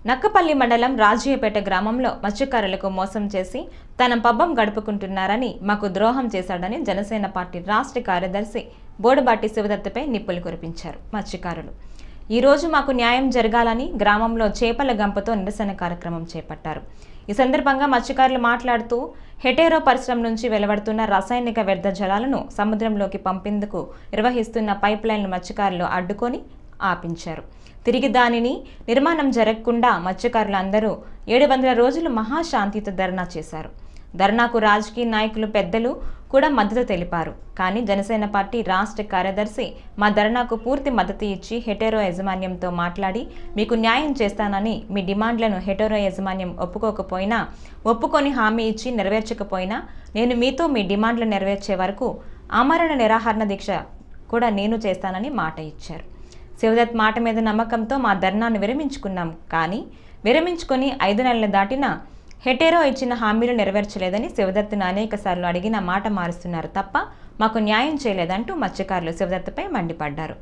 నక్కపల్లి మండలం రాజయ్యపేట గ్రామంలో మత్స్యకారులకు మోసం చేసి తన పబ్బం గడుపుకుంటున్నారని మాకు ద్రోహం చేశాడని జనసేన పార్టీ రాష్ట్ర కార్యదర్శి బోడబాటి శివదత్తపై నిప్పులు కురిపించారు మత్స్యకారులు. ఈ రోజు మాకు న్యాయం జరగాలని గ్రామంలో చేపల గంపతో నిరసన కార్యక్రమం చేపట్టారు. ఈ సందర్భంగా మత్స్యకారులు మాట్లాడుతూ హెటేరో పరిశ్రమ నుంచి వెలువడుతున్న రసాయనిక వ్యర్థ జలాలను సముద్రంలోకి పంపేందుకు నిర్వహిస్తున్న పైప్ లైన్లు మత్స్యకారులు అడ్డుకొని ఆపించారు. తిరిగి దానిని నిర్మాణం జరగకుండా మత్స్యకారులందరూ 700 రోజులు మహాశాంతితో ధర్నా చేశారు. ధర్నాకు రాజకీయ నాయకులు పెద్దలు కూడా మద్దతు తెలిపారు. కానీ జనసేన పార్టీ రాష్ట్ర కార్యదర్శి మా ధర్నాకు పూర్తి మద్దతు ఇచ్చి హెటేరో యాజమాన్యంతో మాట్లాడి మీకు న్యాయం చేస్తానని మీ డిమాండ్లను హెటేరో యాజమాన్యం ఒప్పుకోకపోయినా ఒప్పుకొని హామీ ఇచ్చి నెరవేర్చకపోయినా నేను మీతో మీ డిమాండ్లు నెరవేర్చే వరకు ఆమరణ నిరాహార దీక్ష కూడా నేను చేస్తానని మాట ఇచ్చారు. శివదత్ మాట మీద నమ్మకంతో మా ధర్నాను విరమించుకున్నాం. కానీ విరమించుకొని 5 నెలలు దాటినా హెటేరో ఇచ్చిన హామీలు నెరవేర్చలేదని శివదత్తును అనేక సార్లు అడిగిన మాట మారుస్తున్నారు తప్ప మాకు న్యాయం చేయలేదంటూ మత్స్యకారులు శివదత్తుపై మండిపడ్డారు.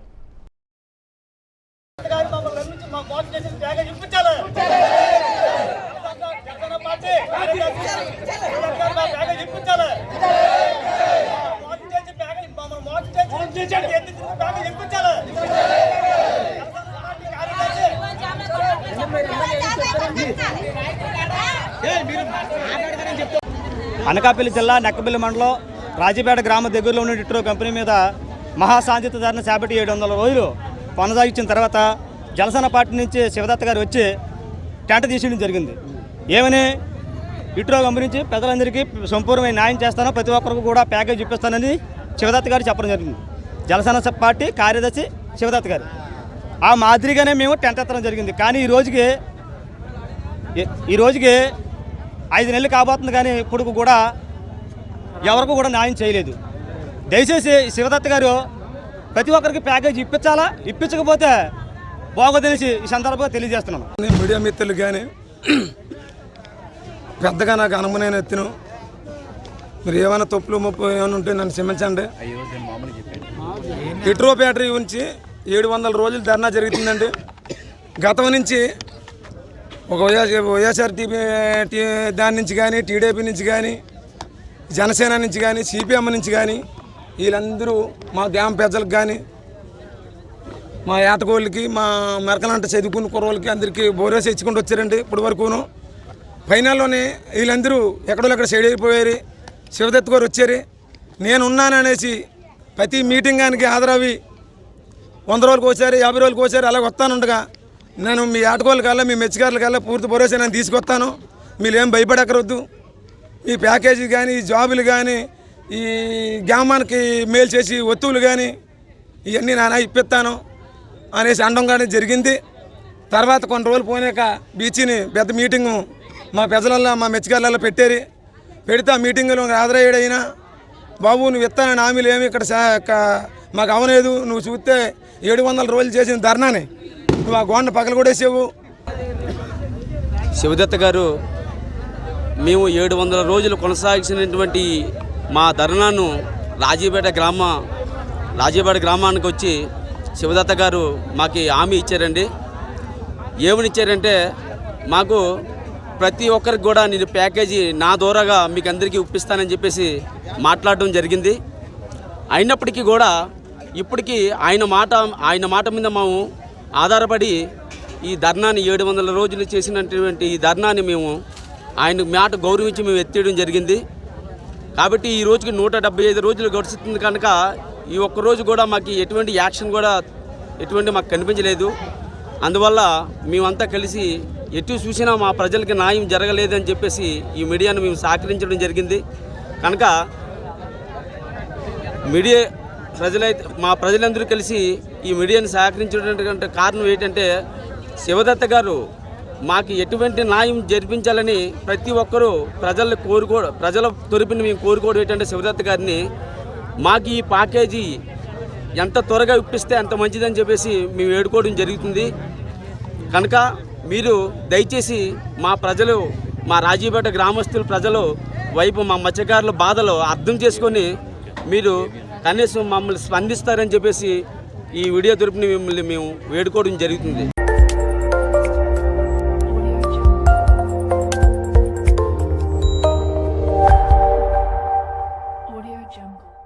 అనకాపల్లి జిల్లా నక్కపల్లి మండలం రాజీపేట గ్రామ దగ్గరలో ఉన్న హెటేరో కంపెనీ మీద మహాశాంతిత ధర్నా చేపట్టి 700 రోజులు కొనసాగించిన తర్వాత జనసేన పార్టీ నుంచి శివదత్త గారు వచ్చి టెంట తీసేయడం జరిగింది. ఏమని హెటేరో కంపెనీ నుంచి ప్రజలందరికీ సంపూర్ణమైన న్యాయం చేస్తానో ప్రతి ఒక్కరికి కూడా ప్యాకేజ్ ఇప్పిస్తానని శివదత్త గారు చెప్పడం జరిగింది. జనసేన పార్టీ కార్యదర్శి శివదత్త గారు ఆ మాదిరిగానే మేము టెంట్ ఎత్తడం జరిగింది. కానీ ఈ రోజుకి 5 నెలలు కాబోతుంది. కానీ ఇప్పుడు కూడా ఎవరికి కూడా న్యాయం చేయలేదు. దయచేసి శివదత్త గారు ప్రతి ఒక్కరికి ప్యాకేజ్ ఇప్పించాలా, ఇప్పించకపోతే బాగోదనేసి ఈ సందర్భంగా తెలియజేస్తున్నాను. మీడియా మిత్రులు కానీ పెద్దగా నాకు అనుమతి ఎత్తును మీరు ఏమైనా తప్పులు ముప్పు ఏమైనా ఉంటే నన్ను క్షమించండి. హెటేరో ఫ్యాక్టరీ నుంచి 700 రోజులు ధర్నా జరుగుతుందండి. గతం నుంచి ఒక వైఎస్ఆర్టీపీ దాని నుంచి కానీ టీడీపీ నుంచి కానీ జనసేన నుంచి కానీ సిపిఎం నుంచి కానీ వీళ్ళందరూ మా గ్రామ ప్రజలకు కానీ మా ఏటకోళ్ళకి మా మెరకలంట చదువుకున్న కుర్రోళ్ళకి అందరికీ బోరేసి ఇచ్చుకుంటూ వచ్చారండి. ఇప్పటి వరకును ఫైనల్లోనే వీళ్ళందరూ ఎక్కడో సైడ్ అయిపోయారు. శివదత్ గారు వచ్చారు. నేనున్నాననేసి ప్రతి మీటింగ్ గానికి హాజరవి 100 రోజులకు వచ్చారు, 50 రోజులకు వచ్చారు. అలాగ వస్తానుండగా నేను మీ ఆటకోళ్ళ కల్లా మీ మెచ్చికారుల కల్లా పూర్తి భరోసా నేను తీసుకొస్తాను. మీరేం భయపడక్కరొద్దు. మీ ప్యాకేజీ కానీ ఈ జాబులు కానీ ఈ గ్రామానికి మేలు చేసి వస్తువులు కానీ ఇవన్నీ నాన్న ఇప్పిస్తాను అనేసి అనడం కానీ జరిగింది. తర్వాత కొన్ని రోజులు పోయాక బీచ్ని పెద్ద మీటింగు మా ప్రజలల్లో మా మెచ్చికారులలో పెట్టారు. పెడితే ఆ మీటింగులో హాజరయ్యాడైనా బాబు నువ్వు ఇస్తానని హామీలు ఏమి ఇక్కడ మాకు అవలేదు. నువ్వు చూస్తే 700 రోజులు చేసిన ధర్నాని నువ్వు ఆ గోండ పగలు కొట్టేసావు. శివదత్త గారు మేము 700 రోజులు కొనసాగించినటువంటి మా ధర్నాను రాజీపేట గ్రామానికి వచ్చి శివదత్త గారు మాకు హామీ ఇచ్చారండి. ఏమని ఇచ్చారంటే మాకు ప్రతి ఒక్కరికి కూడా నేను ప్యాకేజీ నా ద్వారాగా మీకు అందరికీ ఇప్పిస్తానని చెప్పేసి మాట్లాడడం జరిగింది. అయినప్పటికీ కూడా ఇప్పటికీ ఆయన మాట మీద మేము ఆధారపడి ఈ ధర్నాని 700 రోజులు చేసినటువంటి ఈ ధర్నాని మేము ఆయన మాట గౌరవించి మేము ఎత్తేయడం జరిగింది. కాబట్టి ఈ రోజుకి 175 రోజులు గడుస్తుంది కనుక ఈ ఒక్కరోజు కూడా మాకు ఎటువంటి యాక్షన్ కూడా మాకు కనిపించలేదు. అందువల్ల మేమంతా కలిసి ఎటు చూసినా మా ప్రజలకి న్యాయం జరగలేదని చెప్పేసి ఈ మీడియాను మేము సహకరించడం జరిగింది. కనుక మీడియా మా ప్రజలందరూ కలిసి ఈ మీడియాను సహకరించడానికి కారణం ఏంటంటే శివదత్త గారు మాకు ఎటువంటి న్యాయం జరిపించాలని ప్రతి ఒక్కరూ ప్రజల తరపున మేము కోరుకోవడం ఏంటంటే శివదత్త గారిని మాకు ఈ ప్యాకేజీ ఎంత త్వరగా ఇప్పిస్తే అంత మంచిదని చెప్పేసి మేము వేడుకోవడం జరుగుతుంది. కనుక మీరు దయచేసి మా రాజీపేట గ్రామస్తుల ప్రజలు వైపు మా మత్స్యకారుల బాధలు అర్థం చేసుకొని మీరు కనీసం మమ్మల్ని స్పందిస్తారని చెప్పేసి ఈ వీడియో తరపున మిమ్మల్ని మేము వేడుకోవడం జరుగుతుంది. Jungle.